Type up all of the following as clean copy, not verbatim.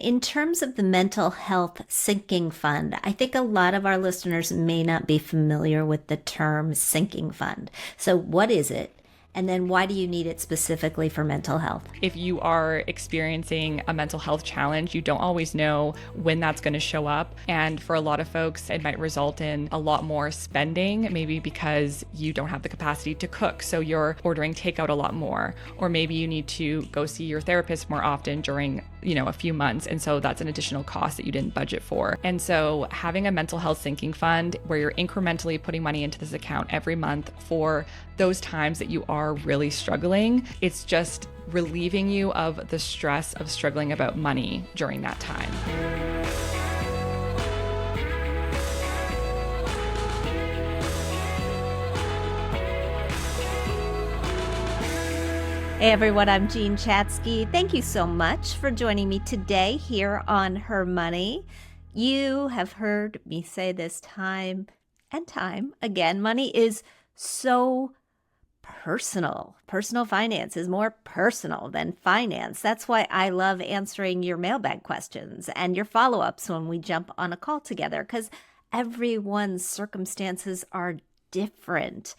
In terms of the mental health sinking fund, I think a lot of our listeners may not be familiar with the term sinking fund. So, what is it? And then why do you need it specifically for mental health? If you are experiencing a mental health challenge, you don't always know when that's going to show up. And for a lot of folks, it might result in a lot more spending, maybe because you don't have the capacity to cook. So you're ordering takeout a lot more. Or maybe you need to go see your therapist more often during a few months. And so that's an additional cost that you didn't budget for. And so having a mental health sinking fund where you're incrementally putting money into this account every month for those times that you are really struggling, it's just relieving you of the stress of struggling about money during that time. Hey everyone, I'm Jean Chatzky. Thank you so much for joining me today here on HerMoney. You have heard me say this time and time again, money is so personal. Personal finance is more personal than finance. That's why I love answering your mailbag questions and your follow-ups when we jump on a call together, because everyone's circumstances are different.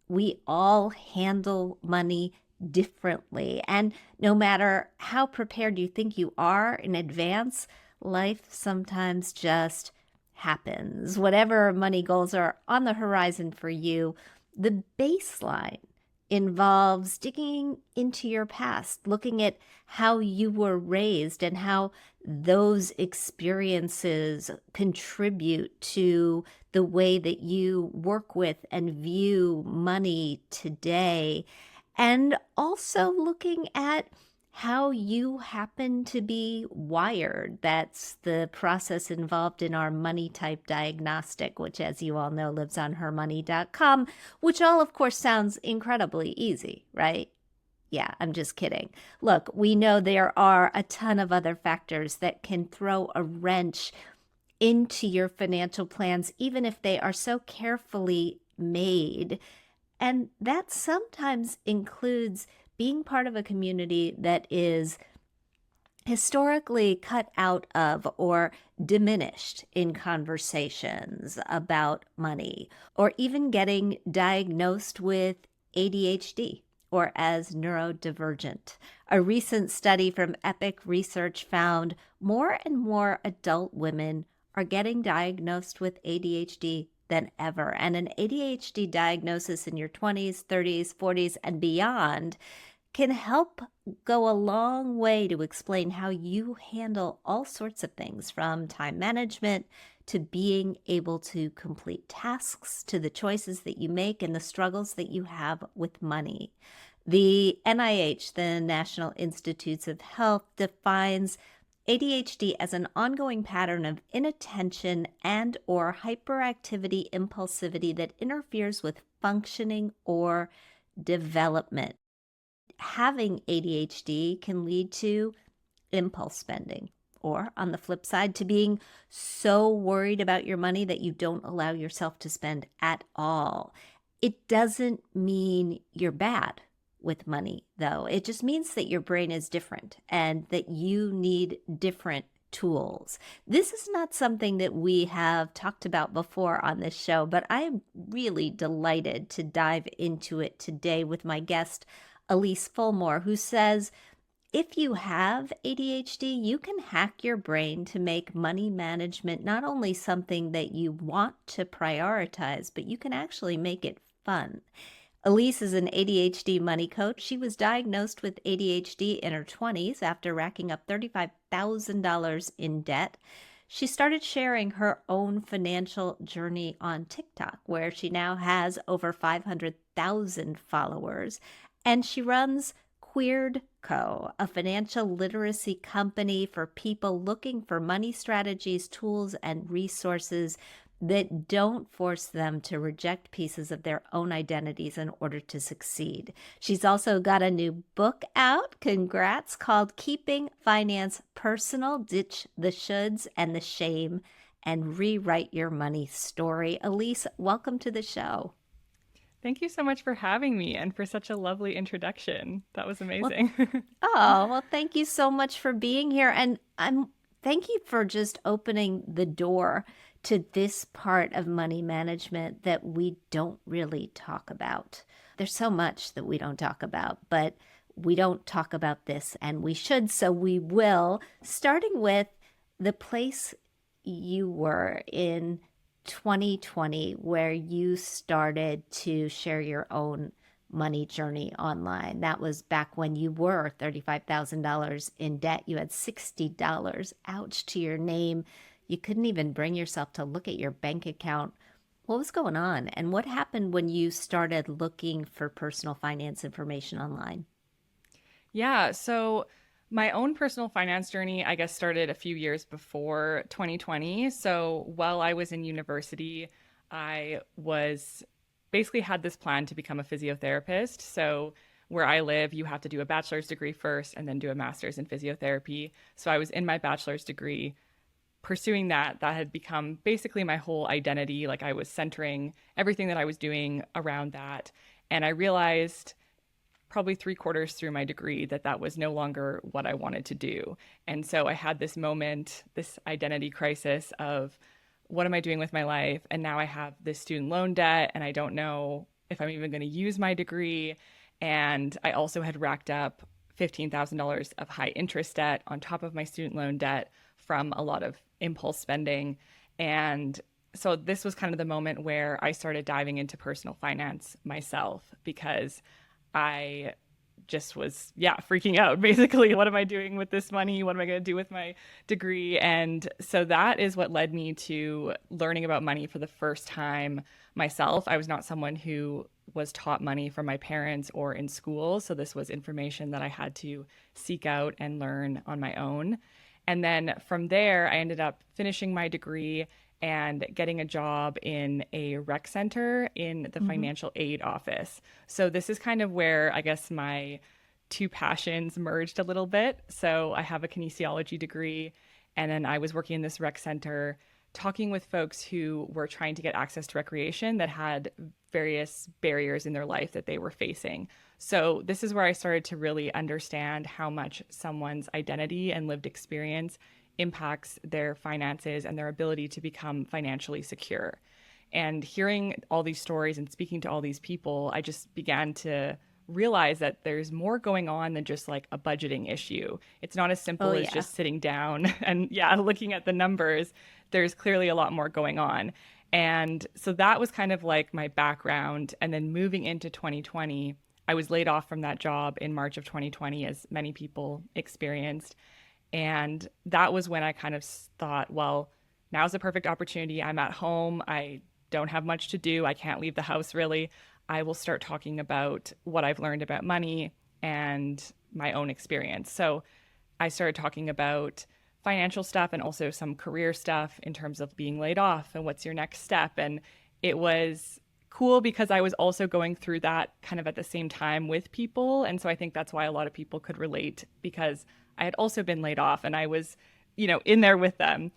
We all handle money differently. And no matter how prepared you think you are in advance, life sometimes just happens. Whatever money goals are on the horizon for you, the baseline involves digging into your past, looking at how you were raised and how those experiences contribute to the way that you work with and view money today. And also looking at how you happen to be wired. That's the process involved in our money type diagnostic, which, as you all know, lives on HerMoney.com, which all, of course, sounds incredibly easy, right? Yeah, I'm just kidding. Look, we know there are a ton of other factors that can throw a wrench into your financial plans, even if they are so carefully made. And that sometimes includes being part of a community that is historically cut out of or diminished in conversations about money, or even getting diagnosed with ADHD or as neurodivergent. A recent study from Epic Research found more and more adult women are getting diagnosed with ADHD than ever. And an ADHD diagnosis in your 20s, 30s, 40s, and beyond can help go a long way to explain how you handle all sorts of things, from time management to being able to complete tasks, to the choices that you make and the struggles that you have with money. The NIH, the National Institutes of Health, defines ADHD as an ongoing pattern of inattention and or hyperactivity impulsivity that interferes with functioning or development. Having ADHD can lead to impulse spending, or on the flip side, to being so worried about your money that you don't allow yourself to spend at all. It doesn't mean you're bad with money, though. It just means that your brain is different and that you need different tools. This is not something that we have talked about before on this show, but I am really delighted to dive into it today with my guest, Ellyce Fulmore, who says, if you have ADHD, you can hack your brain to make money management not only something that you want to prioritize, but you can actually make it fun. Ellyce is an ADHD money coach. She was diagnosed with ADHD in her 20s after racking up $35,000 in debt. She started sharing her own financial journey on TikTok, where she now has over 500,000 followers. And she runs Queered Co., a financial literacy company for people looking for money strategies, tools, and resources that don't force them to reject pieces of their own identities in order to succeed. She's also got a new book out, congrats, called Keeping Finance Personal: Ditch the Shoulds and the Shame and Rewrite Your Money Story. Ellyce, welcome to the show. Thank you so much for having me and for such a lovely introduction. That was Well, amazing. oh, well, thank you so much for being here. And I'm Thank you for just opening the door to this part of money management that we don't really talk about. There's so much that we don't talk about, but we don't talk about this, and we should, so we will, starting with the place you were in 2020, where you started to share your own money journey online. That was back when you were $35,000 in debt. You had $60, ouch, to your name. You couldn't even bring yourself to look at your bank account. What was going on? And what happened when you started looking for personal finance information online? Yeah, so my own personal finance journey, I guess, started a few years before 2020. So while I was in university, I was basically had this plan to become a physiotherapist. So where I live, you have to do a bachelor's degree first and then do a master's in physiotherapy. So I was in my bachelor's degree pursuing that. That had become basically my whole identity. Like I was centering everything that I was doing around that. And I realized probably three-quarters through my degree that that was no longer what I wanted to do. And so I had this moment, this identity crisis of what am I doing with my life? And now I have this student loan debt and I don't know if I'm even going to use my degree. And I also had racked up $15,000 of high interest debt on top of my student loan debt from a lot of impulse spending. And so this was kind of the moment where I started diving into personal finance myself because I just was, freaking out basically. What am I doing with this money? What am I going to do with my degree? And so that is what led me to learning about money for the first time myself. I was not someone who was taught money from my parents or in school. So this was information that I had to seek out and learn on my own. And then from there, I ended up finishing my degree and getting a job in a rec center in the financial aid office. So this is kind of where I guess my two passions merged a little bit. So I have a kinesiology degree, and then I was working in this rec center talking with folks who were trying to get access to recreation that had various barriers in their life that they were facing. So this is where I started to really understand how much someone's identity and lived experience impacts their finances and their ability to become financially secure. And hearing all these stories and speaking to all these people, I just began to realize that there's more going on than just like a budgeting issue. It's not as simple as just sitting down and looking at the numbers. There's clearly a lot more going on. And so that was kind of like my background. And then moving into 2020, I was laid off from that job in March of 2020, as many people experienced. And that was when I kind of thought, well, now's the perfect opportunity. I'm at home. I don't have much to do. I can't leave the house really. I will start talking about what I've learned about money and my own experience. So I started talking about financial stuff and also some career stuff in terms of being laid off and what's your next step. And it was cool because I was also going through that kind of at the same time with people. And so I think that's why a lot of people could relate, because I had also been laid off and I was, in there with them.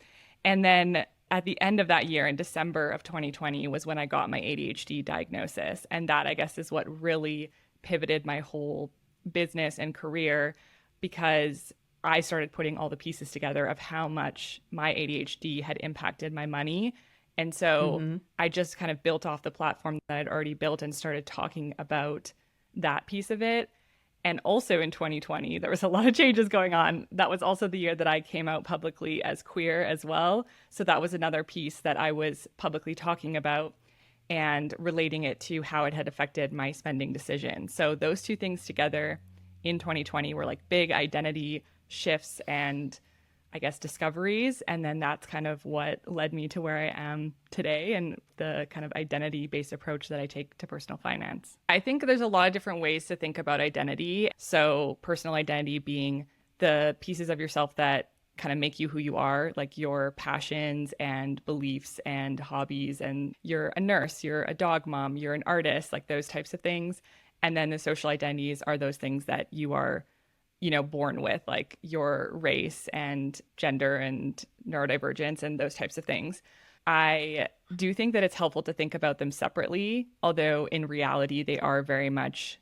And then at the end of that year in December of 2020 was when I got my ADHD diagnosis. And that, I guess, is what really pivoted my whole business and career, because I started putting all the pieces together of how much my ADHD had impacted my money. And so I just kind of built off the platform that I'd already built and started talking about that piece of it. And also in 2020, there was a lot of changes going on. That was also the year that I came out publicly as queer as well. So that was another piece that I was publicly talking about and relating it to how it had affected my spending decisions. So those two things together in 2020 were like big identity shifts and I guess discoveries. And then that's kind of what led me to where I am today and the kind of identity-based approach that I take to personal finance. I think there's a lot of different ways to think about identity. So personal identity being the pieces of yourself that kind of make you who you are, like your passions and beliefs and hobbies. And you're a nurse, you're a dog mom, you're an artist, like those types of things. And then the social identities are those things that you are born with, like your race and gender and neurodivergence and those types of things. I do think that it's helpful to think about them separately, although in reality, they are very much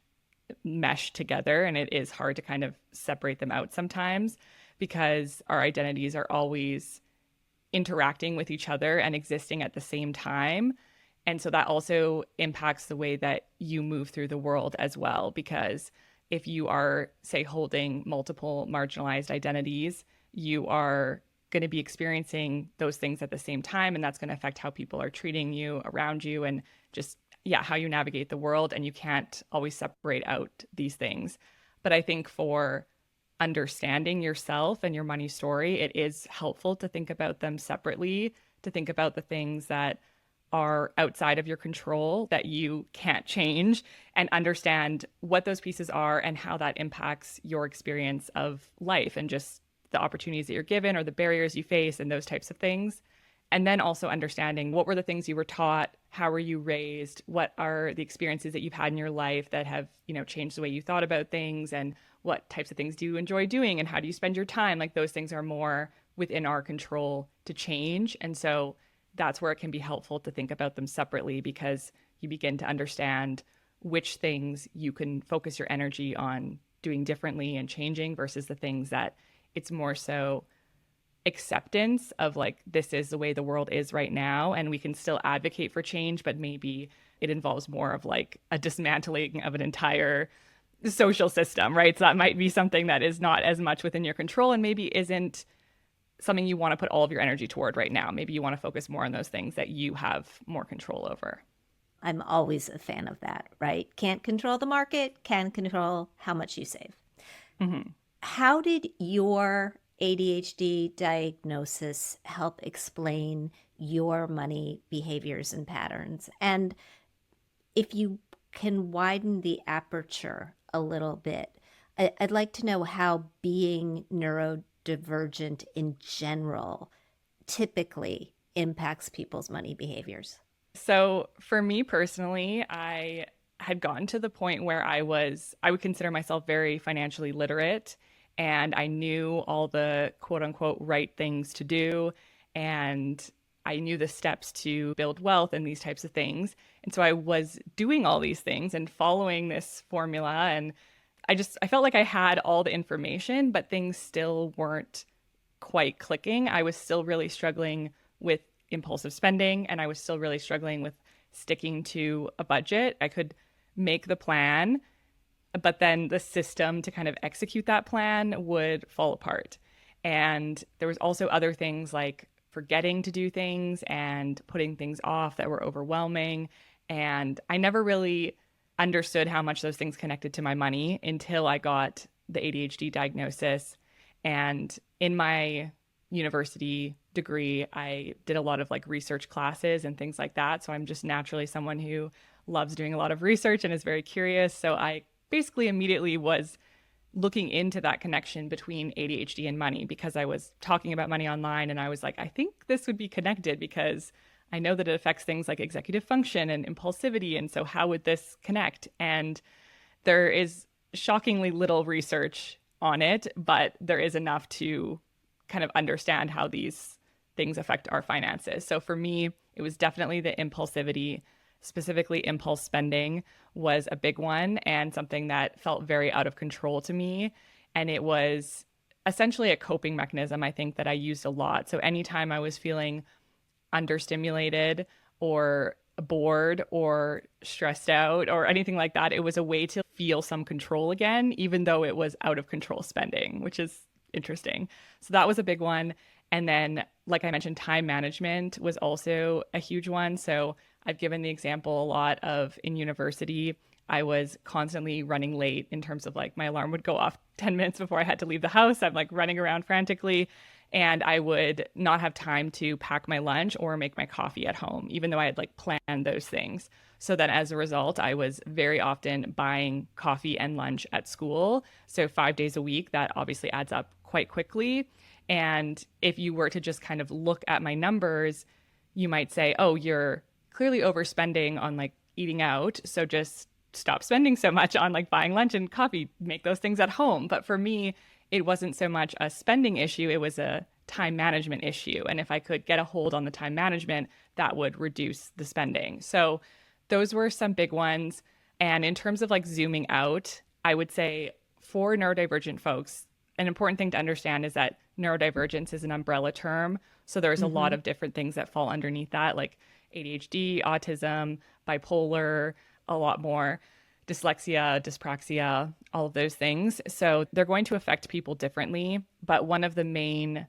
meshed together and it is hard to kind of separate them out sometimes. because our identities are always interacting with each other and existing at the same time. And so that also impacts the way that you move through the world as well. Because if you are, say, holding multiple marginalized identities, you are going to be experiencing those things at the same time. And that's going to affect how people are treating you around you and just, yeah, how you navigate the world. And you can't always separate out these things. But I think for understanding yourself and your money story, it is helpful to think about them separately, to think about the things that are outside of your control that you can't change, and understand what those pieces are and how that impacts your experience of life and just the opportunities that you're given or the barriers you face and those types of things. And then also understanding what were the things you were taught, how were you raised, what are the experiences that you've had in your life that have, changed the way you thought about things, and what types of things do you enjoy doing and how do you spend your time? Like those things are more within our control to change. And so that's where it can be helpful to think about them separately, because you begin to understand which things you can focus your energy on doing differently and changing versus the things that it's more so acceptance of, like, this is the way the world is right now and we can still advocate for change, but maybe it involves more of like a dismantling of an entire social system, right? So that might be something that is not as much within your control and maybe isn't something you want to put all of your energy toward right now. Maybe you want to focus more on those things that you have more control over. I'm always a fan of that, right? Can't control the market, can control how much you save. Mm-hmm. How did your ADHD diagnosis help explain your money behaviors and patterns? And if you can widen the aperture a little bit, I'd like to know how being neurodivergent in general typically impacts people's money behaviors. So for me personally, I had gotten to the point where I would consider myself very financially literate, and I knew all the quote unquote right things to do, and I knew the steps to build wealth and these types of things. And so I was doing all these things and following this formula, and I felt like I had all the information, but things still weren't quite clicking. I was still really struggling with impulsive spending, and I was still really struggling with sticking to a budget. I could make the plan, but then the system to kind of execute that plan would fall apart. And there was also other things like forgetting to do things and putting things off that were overwhelming. And I never really understood how much those things connected to my money until I got the ADHD diagnosis. And in my university degree, I did a lot of like research classes and things like that. So I'm just naturally someone who loves doing a lot of research and is very curious. So I basically immediately was looking into that connection between ADHD and money, because I was talking about money online and I was like, I think this would be connected because I know that it affects things like executive function and impulsivity. And so how would this connect? And there is shockingly little research on it, but there is enough to kind of understand how these things affect our finances. So for me, it was definitely the impulsivity, specifically impulse spending, was a big one and something that felt very out of control to me. And it was essentially a coping mechanism, I think, that I used a lot. So anytime I was feeling understimulated or bored or stressed out or anything like that, it was a way to feel some control again, even though it was out of control spending, which is interesting. So that was a big one. And then, like I mentioned, time management was also a huge one. So I've given the example a lot of in university, I was constantly running late in terms of like my alarm would go off 10 minutes before I had to leave the house. I'm like running around frantically, and I would not have time to pack my lunch or make my coffee at home, even though I had like planned those things. So then as a result, I was very often buying coffee and lunch at school. So 5 days a week, that obviously adds up quite quickly. And if you were to just kind of look at my numbers, you might say, oh, you're clearly overspending on like eating out. So just stop spending so much on like buying lunch and coffee, make those things at home. But for me, it wasn't so much a spending issue, it was a time management issue. And if I could get a hold on the time management, that would reduce the spending. So those were some big ones. And in terms of like zooming out, I would say for neurodivergent folks, an important thing to understand is that neurodivergence is an umbrella term. So there's a lot of different things that fall underneath that, like ADHD, autism, bipolar, a lot more, dyslexia, dyspraxia, all of those things. So they're going to affect people differently. But one of the main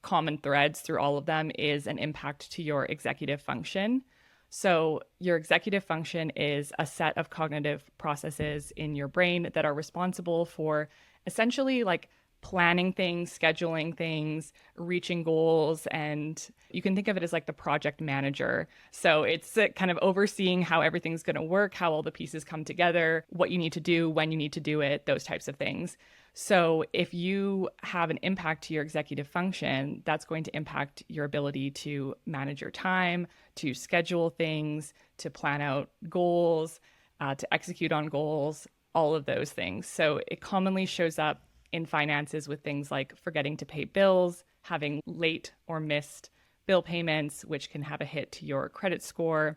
common threads through all of them is an impact to your executive function. So your executive function is a set of cognitive processes in your brain that are responsible for essentially like planning things, scheduling things, reaching goals, and you can think of it as like the project manager. So it's kind of overseeing how everything's going to work, how all the pieces come together, what you need to do, when you need to do it, those types of things. So if you have an impact to your executive function, that's going to impact your ability to manage your time, to schedule things, to plan out goals, to execute on goals, all of those things. So it commonly shows up in finances with things like forgetting to pay bills, having late or missed bill payments, which can have a hit to your credit score.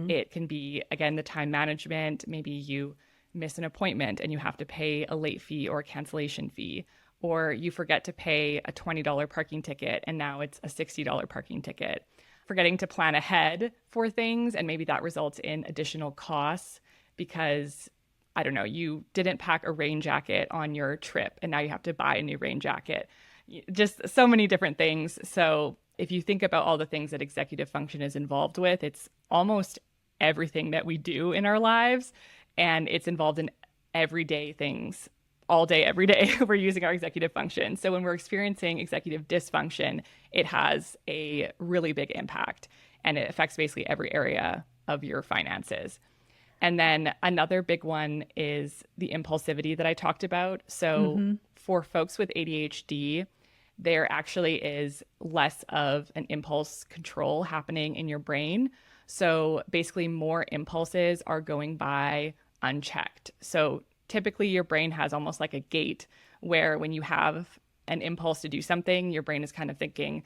It can be, again, the time management. Maybe you miss an appointment and you have to pay a late fee or a cancellation fee, or you forget to pay a $20 parking ticket and now it's a $60 parking ticket. Forgetting to plan ahead for things, and maybe that results in additional costs because, I don't know, you didn't pack a rain jacket on your trip and now you have to buy a new rain jacket. Just so many different things. So if you think about all the things that executive function is involved with, it's almost everything that we do in our lives, and it's involved in everyday things all day, every day. We're using our executive function. So when we're experiencing executive dysfunction, it has a really big impact, and it affects basically every area of your finances. And then another big one is the impulsivity that I talked about. So for folks with ADHD, there actually is less of an impulse control happening in your brain. So basically more impulses are going by unchecked. So typically your brain has almost like a gate where when you have an impulse to do something, your brain is kind of thinking,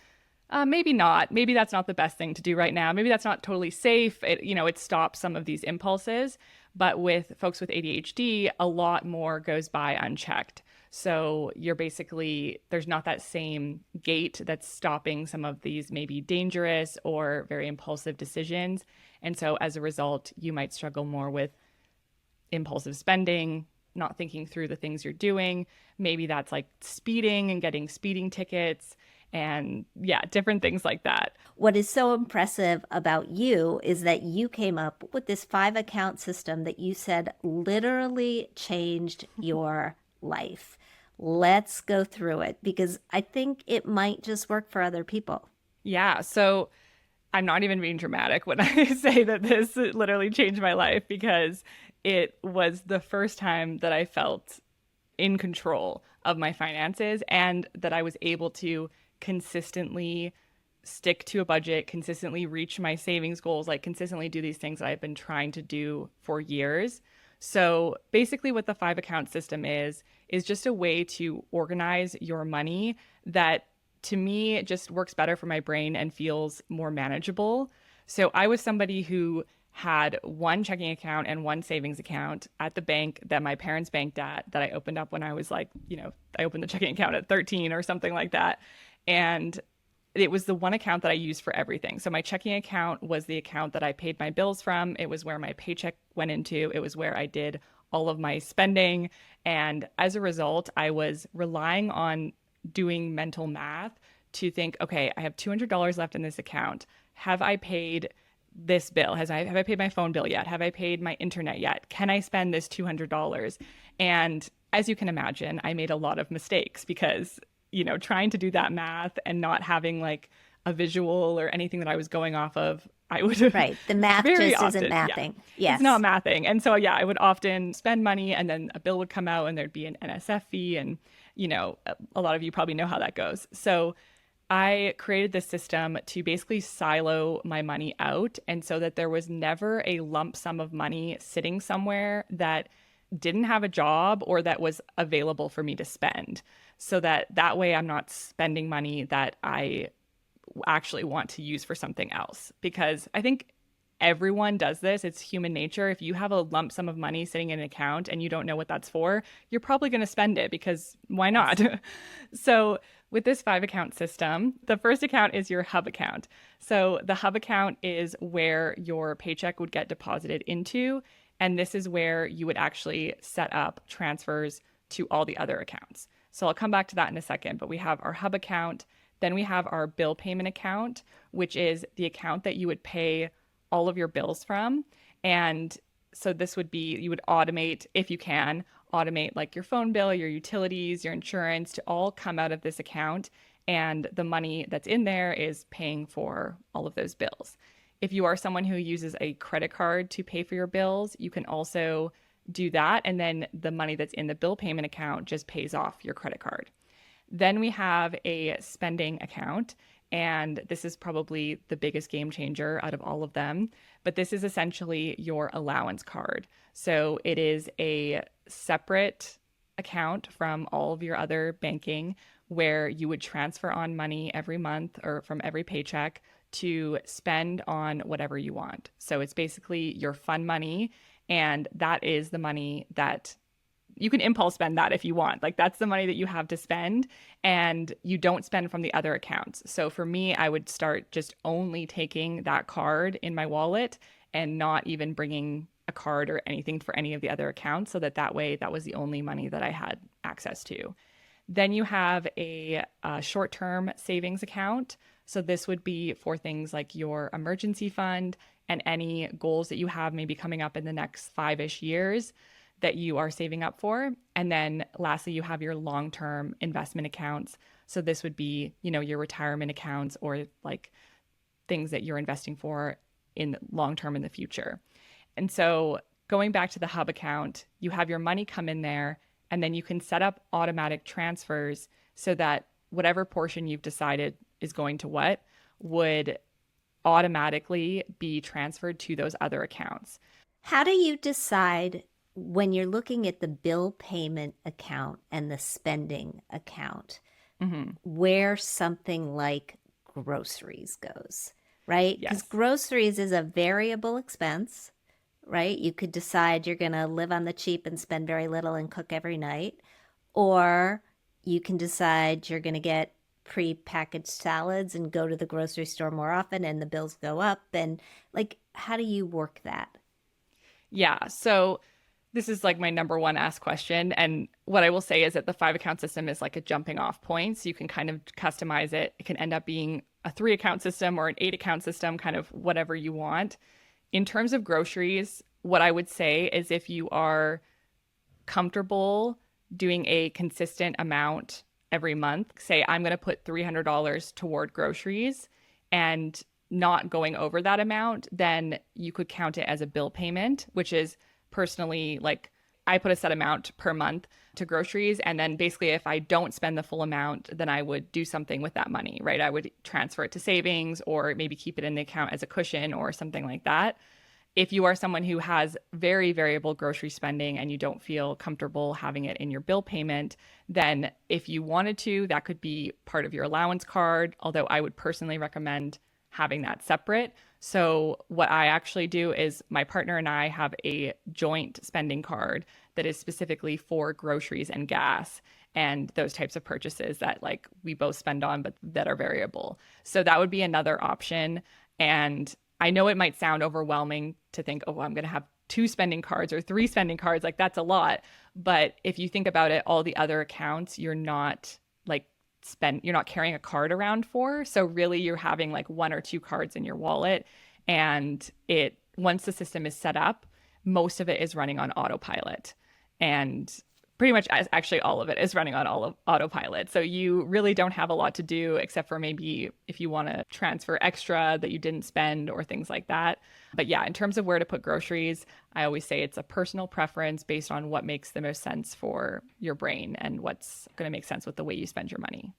maybe not. Maybe that's not the best thing to do right now. Maybe that's not totally safe. It stops some of these impulses. But with folks with ADHD, a lot more goes by unchecked. So there's not that same gate that's stopping some of these maybe dangerous or very impulsive decisions. And so as a result, you might struggle more with impulsive spending, not thinking through the things you're doing. Maybe that's like speeding and getting speeding tickets. And yeah, different things like that. What is so impressive about you is that you came up with this 5-account system that you said literally changed your life. Let's go through it because I think it might just work for other people. Yeah. So I'm not even being dramatic when I say that this literally changed my life, because it was the first time that I felt in control of my finances and that I was able to consistently stick to a budget, consistently reach my savings goals, like consistently do these things that I've been trying to do for years. So basically what the 5-account system is just a way to organize your money that to me just works better for my brain and feels more manageable. So I was somebody who had one checking account and one savings account at the bank that my parents banked at, that I opened up when I was like, I opened the checking account at 13 or something like that. And it was the one account that I used for everything. So my checking account was the account that I paid my bills from. It was where my paycheck went into. It was where I did all of my spending. And as a result, I was relying on doing mental math to think, okay, I have $200 left in this account. Have I paid this bill? Have I paid my phone bill yet? Have I paid my internet yet? Can I spend this $200? And as you can imagine, I made a lot of mistakes because, trying to do that math and not having like a visual or anything that I was going off of, I would have. Right. The math just isn't mathing. Yeah. Yes. It's not mathing. And so, I would often spend money and then a bill would come out and there'd be an NSF fee. And, a lot of you probably know how that goes. So I created this system to basically silo my money out. And so that there was never a lump sum of money sitting somewhere that didn't have a job or that was available for me to spend. So that way I'm not spending money that I actually want to use for something else. Because I think everyone does this. It's human nature. If you have a lump sum of money sitting in an account and you don't know what that's for, you're probably going to spend it because why not? Yes. So, with this 5 account system, the first account is your hub account. So, the hub account is where your paycheck would get deposited into. And this is where you would actually set up transfers to all the other accounts. So, I'll come back to that in a second. But we have our hub account. Then we have our bill payment account, which is the account that you would pay all of your bills from. And so this would be, you would automate, if you can, automate like your phone bill, your utilities, your insurance to all come out of this account. And the money that's in there is paying for all of those bills. If you are someone who uses a credit card to pay for your bills, you can also do that. And then the money that's in the bill payment account just pays off your credit card. Then we have a spending account. And this is probably the biggest game changer out of all of them. But this is essentially your allowance card. So it is a separate account from all of your other banking where you would transfer on money every month or from every paycheck to spend on whatever you want. So it's basically your fun money. And that is the money that you can impulse spend that if you want. Like that's the money that you have to spend and you don't spend from the other accounts. So for me, I would start just only taking that card in my wallet and not even bringing a card or anything for any of the other accounts so that way that was the only money that I had access to. Then you have a short-term savings account. So this would be for things like your emergency fund and any goals that you have maybe coming up in the next 5-ish years that you are saving up for. And then lastly, you have your long-term investment accounts. So this would be, your retirement accounts or like things that you're investing for in long-term in the future. And so going back to the hub account, you have your money come in there and then you can set up automatic transfers so that whatever portion you've decided is going to what would automatically be transferred to those other accounts. How do you decide when you're looking at the bill payment account and the spending account, where something like groceries goes, right? Because groceries is a variable expense, right? You could decide you're going to live on the cheap and spend very little and cook every night, or you can decide you're going to get pre-packaged salads and go to the grocery store more often and the bills go up. And like, how do you work that? Yeah. So this is like my number one asked question. And what I will say is that the 5 account system is like a jumping off point. So you can kind of customize it. It can end up being a 3 account system or an 8 account system, kind of whatever you want. In terms of groceries, what I would say is if you are comfortable doing a consistent amount every month, say I'm going to put $300 toward groceries and not going over that amount, then you could count it as a bill payment, which is personally like I put a set amount per month to groceries. And then basically if I don't spend the full amount, then I would do something with that money, right? I would transfer it to savings or maybe keep it in the account as a cushion or something like that. If you are someone who has very variable grocery spending and you don't feel comfortable having it in your bill payment, then if you wanted to, that could be part of your allowance card, although I would personally recommend having that separate. So what I actually do is my partner and I have a joint spending card that is specifically for groceries and gas and those types of purchases that like we both spend on, but that are variable. So that would be another option. And I know it might sound overwhelming to think, oh, I'm going to have 2 spending cards or 3 spending cards. Like that's a lot. But if you think about it, all the other accounts, you're not carrying a card around for. So really you're having like 1 or 2 cards in your wallet. And once the system is set up, most of it is running on autopilot. And pretty much actually all of it is running on autopilot. So you really don't have a lot to do except for maybe if you want to transfer extra that you didn't spend or things like that. But yeah, in terms of where to put groceries, I always say it's a personal preference based on what makes the most sense for your brain and what's going to make sense with the way you spend your money.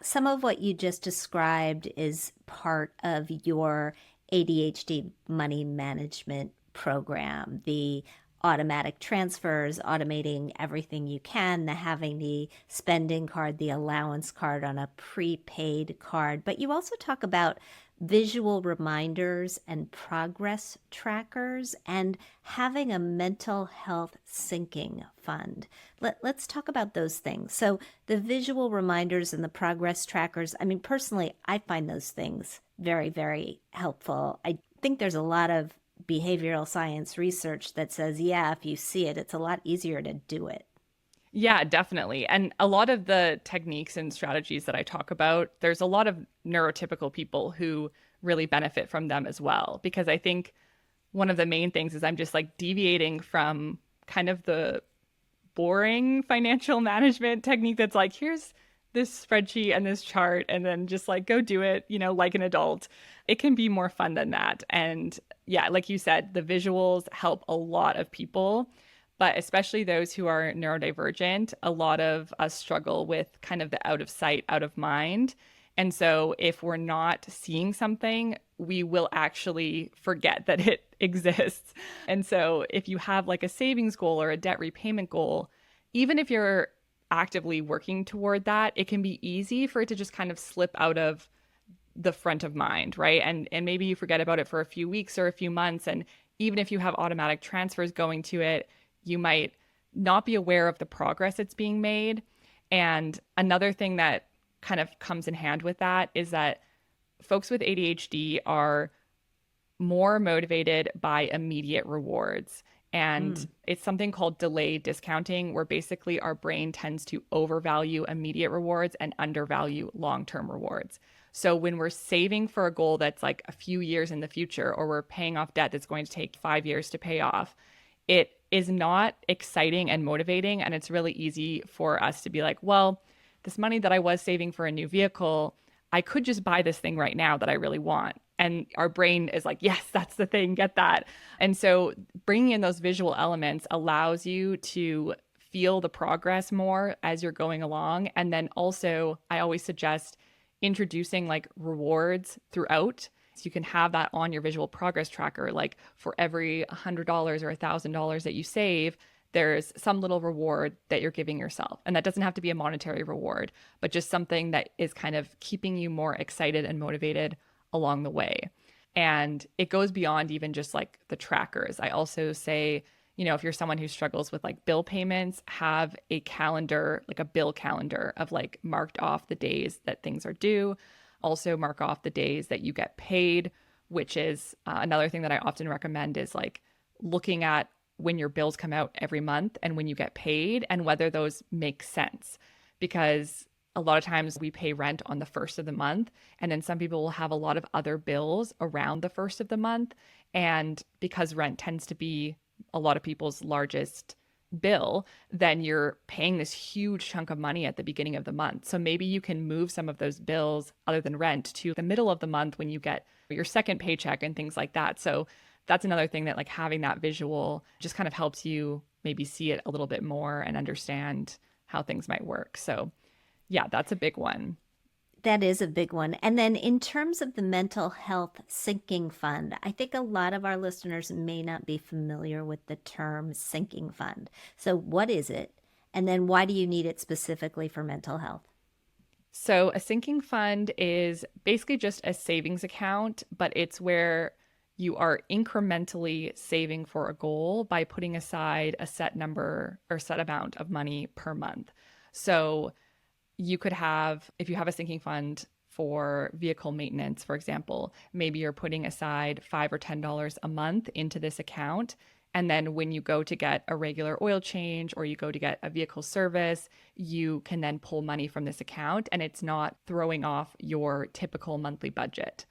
Some of what you just described is part of your ADHD money management program, the automatic transfers, automating everything you can, having the spending card, the allowance card on a prepaid card. But you also talk about visual reminders and progress trackers, and having a mental health sinking fund. Let's talk about those things. So, the visual reminders and the progress trackers, I mean, personally, I find those things very, very helpful. I think there's a lot of behavioral science research that says, yeah, if you see it, it's a lot easier to do it. Yeah, definitely. And a lot of the techniques and strategies that I talk about, there's a lot of neurotypical people who really benefit from them as well. Because I think one of the main things is I'm just like deviating from kind of the boring financial management technique that's like, here's this spreadsheet and this chart, and then just like go do it, like an adult. It can be more fun than that. And yeah, like you said, the visuals help a lot of people, but especially those who are neurodivergent. A lot of us struggle with kind of the out of sight, out of mind. And so if we're not seeing something, we will actually forget that it exists. And so if you have like a savings goal or a debt repayment goal, even if you're actively working toward that, it can be easy for it to just kind of slip out of the front of mind, right? And maybe you forget about it for a few weeks or a few months. And even if you have automatic transfers going to it, you might not be aware of the progress that's being made. And another thing that kind of comes in hand with that is that folks with ADHD are more motivated by immediate rewards. And it's something called delayed discounting, where basically our brain tends to overvalue immediate rewards and undervalue long-term rewards. So when we're saving for a goal that's like a few years in the future, or we're paying off debt that's going to take 5 years to pay off, it is not exciting and motivating. And it's really easy for us to be like, well, this money that I was saving for a new vehicle, I could just buy this thing right now that I really want. And our brain is like, yes, that's the thing, get that. And so bringing in those visual elements allows you to feel the progress more as you're going along. And then also, I always suggest introducing like rewards throughout. So you can have that on your visual progress tracker. Like for every $100 or $1,000 that you save, there's some little reward that you're giving yourself. And that doesn't have to be a monetary reward, but just something that is kind of keeping you more excited and motivated along the way. And it goes beyond even just like the trackers. I also say, if you're someone who struggles with like bill payments, have a calendar, like a bill calendar of like marked off the days that things are due. Also mark off the days that you get paid, which is another thing that I often recommend is like looking at when your bills come out every month and when you get paid and whether those make sense. Because a lot of times we pay rent on the first of the month, and then some people will have a lot of other bills around the first of the month. And because rent tends to be a lot of people's largest bill, then you're paying this huge chunk of money at the beginning of the month. So maybe you can move some of those bills other than rent to the middle of the month when you get your second paycheck and things like that. So that's another thing that like having that visual just kind of helps you maybe see it a little bit more and understand how things might work. So yeah, that's a big one. That is a big one. And then in terms of the mental health sinking fund, I think a lot of our listeners may not be familiar with the term sinking fund. So what is it? And then why do you need it specifically for mental health? So a sinking fund is basically just a savings account, but it's where you are incrementally saving for a goal by putting aside a set number or set amount of money per month. So you could have, if you have a sinking fund for vehicle maintenance, for example, maybe you're putting aside $5 or $10 a month into this account. And then when you go to get a regular oil change or you go to get a vehicle service, you can then pull money from this account and it's not throwing off your typical monthly budget.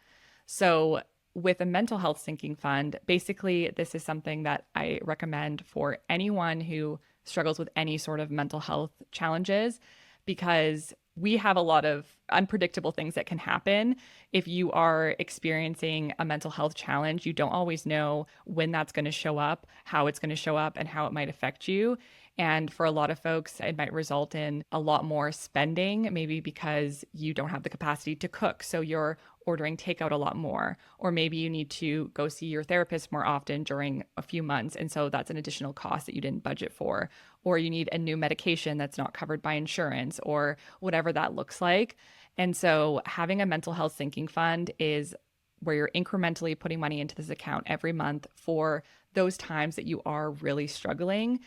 So with a mental health sinking fund, basically, this is something that I recommend for anyone who struggles with any sort of mental health challenges, because we have a lot of unpredictable things that can happen. If you are experiencing a mental health challenge, you don't always know when that's going to show up, how it's going to show up, and how it might affect you. And for a lot of folks, it might result in a lot more spending, maybe because you don't have the capacity to cook. So you're ordering takeout a lot more. Or maybe you need to go see your therapist more often during a few months. And so that's an additional cost that you didn't budget for. Or you need a new medication that's not covered by insurance, or whatever that looks like. And so having a mental health sinking fund is where you're incrementally putting money into this account every month for those times that you are really struggling.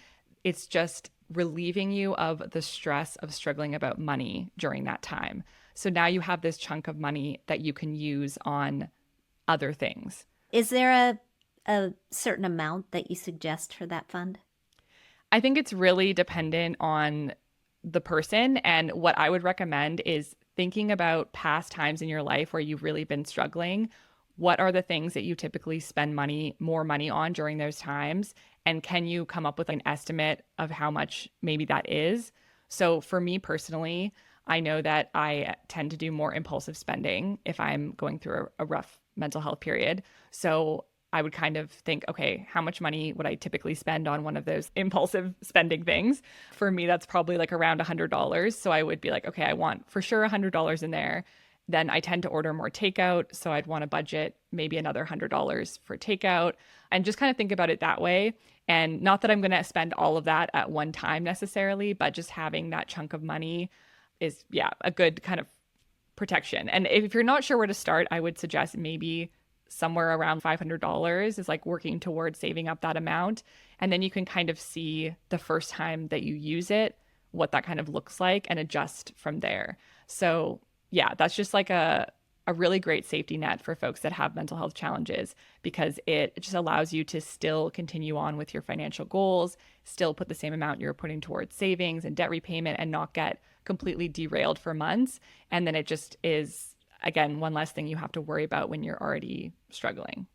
It's just relieving you of the stress of struggling about money during that time. So now you have this chunk of money that you can use on other things. Is there a certain amount that you suggest for that fund? I think it's really dependent on the person. And what I would recommend is thinking about past times in your life where you've really been struggling. What are the things that you typically spend more money on during those times? And can you come up with an estimate of how much maybe that is? So for me personally, I know that I tend to do more impulsive spending if I'm going through a rough mental health period. So I would kind of think, okay, how much money would I typically spend on one of those impulsive spending things? For me, that's probably like around $100. So I would be like, okay, I want for sure $100 in there. Then I tend to order more takeout. So I'd want to budget maybe another $100 for takeout and just kind of think about it that way. And not that I'm going to spend all of that at one time necessarily, but just having that chunk of money is, yeah, a good kind of protection. And if you're not sure where to start, I would suggest maybe somewhere around $500 is like working towards saving up that amount. And then you can kind of see the first time that you use it, what that kind of looks like and adjust from there. So yeah, that's just like a really great safety net for folks that have mental health challenges because it just allows you to still continue on with your financial goals, still put the same amount you're putting towards savings and debt repayment and not get completely derailed for months. And then it just is, again, one less thing you have to worry about when you're already struggling.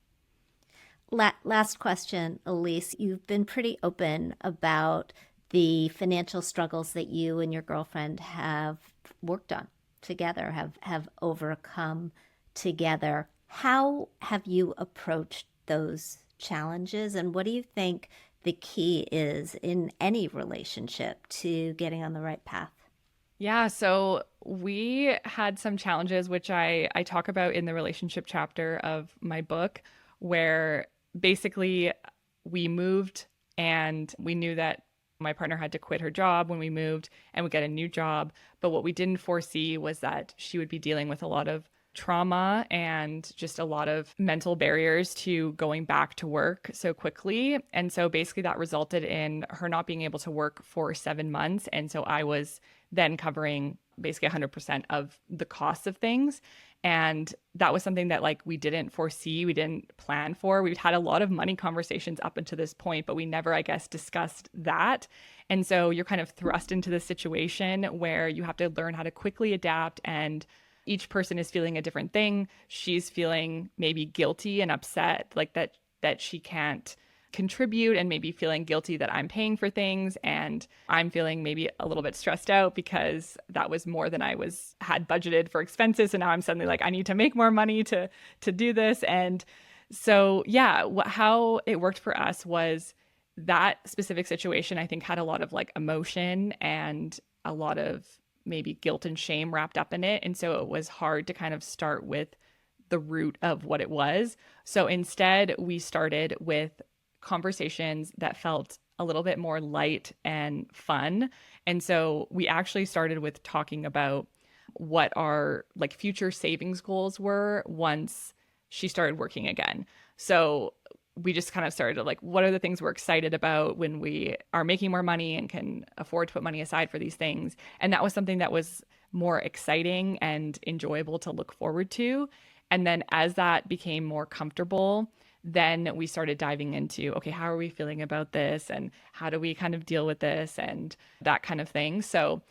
Last question, Ellyce. You've been pretty open about the financial struggles that you and your girlfriend have worked on together, have overcome together. How have you approached those challenges, and what do you think the key is in any relationship to getting on the right path? Yeah, so we had some challenges, which I talk about in the relationship chapter of my book, where basically we moved and we knew that my partner had to quit her job when we moved and would get a new job. But what we didn't foresee was that she would be dealing with a lot of trauma and just a lot of mental barriers to going back to work so quickly. And so basically that resulted in her not being able to work for 7 months. And so I was then covering basically 100% of the costs of things. And that was something that like we didn't foresee, we didn't plan for. We've had a lot of money conversations up until this point, but we never, I guess, discussed that. And so you're kind of thrust into this situation where you have to learn how to quickly adapt, and each person is feeling a different thing. She's feeling maybe guilty and upset, like that she can't contribute and maybe feeling guilty that I'm paying for things, and I'm feeling maybe a little bit stressed out because that was more than I had budgeted for expenses, and now I'm suddenly like I need to make more money to do this. And so yeah, how it worked for us was that specific situation I think had a lot of like emotion and a lot of maybe guilt and shame wrapped up in it, and so it was hard to kind of start with the root of what it was. So instead we started with conversations that felt a little bit more light and fun. And so we actually started with talking about what our like future savings goals were once she started working again. So we just kind of started like, what are the things we're excited about when we are making more money and can afford to put money aside for these things? And that was something that was more exciting and enjoyable to look forward to. And then as that became more comfortable, then we started diving into, okay, how are we feeling about this? And how do we kind of deal with this and that kind of thing? So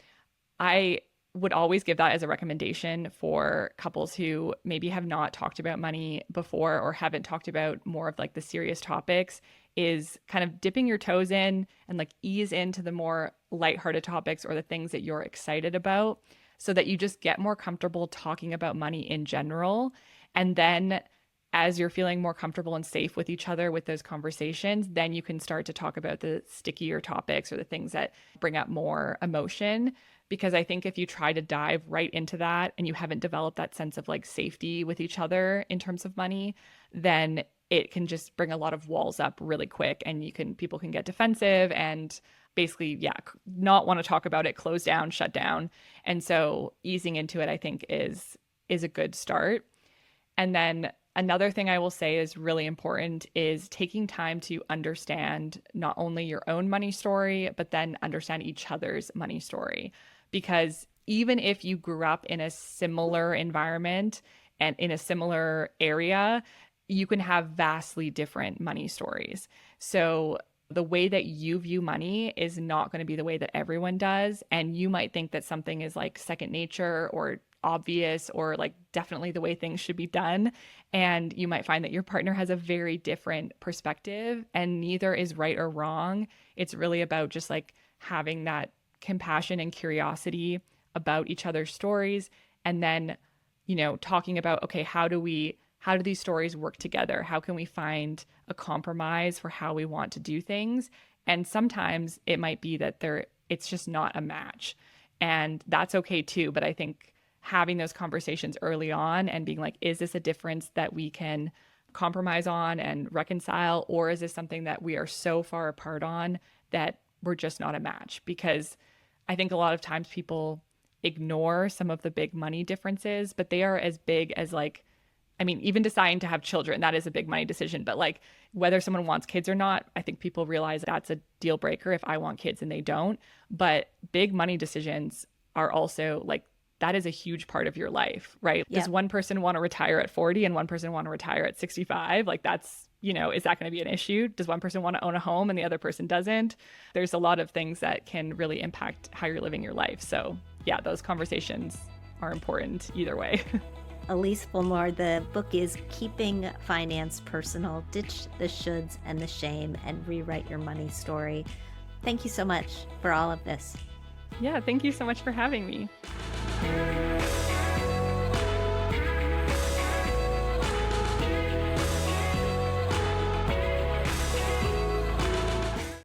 I would always give that as a recommendation for couples who maybe have not talked about money before or haven't talked about more of like the serious topics, is kind of dipping your toes in and like ease into the more lighthearted topics or the things that you're excited about so that you just get more comfortable talking about money in general. And then as you're feeling more comfortable and safe with each other with those conversations, then you can start to talk about the stickier topics or the things that bring up more emotion. Because I think if you try to dive right into that and you haven't developed that sense of like safety with each other in terms of money, then it can just bring a lot of walls up really quick, and people can get defensive and basically, yeah, not want to talk about it, close down, shut down. And so easing into it, I think, is a good start. And then Another thing I will say is really important is taking time to understand not only your own money story, but then understand each other's money story. Because even if you grew up in a similar environment and in a similar area, you can have vastly different money stories. So the way that you view money is not going to be the way that everyone does. And you might think that something is like second nature or obvious or like definitely the way things should be done. And you might find that your partner has a very different perspective, and neither is right or wrong. It's really about just like having that compassion and curiosity about each other's stories. And then, talking about, okay, how do these stories work together? How can we find a compromise for how we want to do things? And sometimes it might be that it's just not a match. And that's okay too. But I think having those conversations early on and being like, is this a difference that we can compromise on and reconcile? Or is this something that we are so far apart on that we're just not a match? Because I think a lot of times people ignore some of the big money differences, but they are as big as even deciding to have children, that is a big money decision. But like whether someone wants kids or not, I think people realize that's a deal breaker if I want kids and they don't. But big money decisions are also like, that is a huge part of your life, right? Yep. Does one person want to retire at 40 and one person want to retire at 65? Like that's, is that going to be an issue? Does one person want to own a home and the other person doesn't? There's a lot of things that can really impact how you're living your life. So yeah, those conversations are important either way. Ellyce Fulmore, the book is Keeping Finance Personal, Ditch the Shoulds and the Shame, and Rewrite Your Money Story. Thank you so much for all of this. Yeah, thank you so much for having me.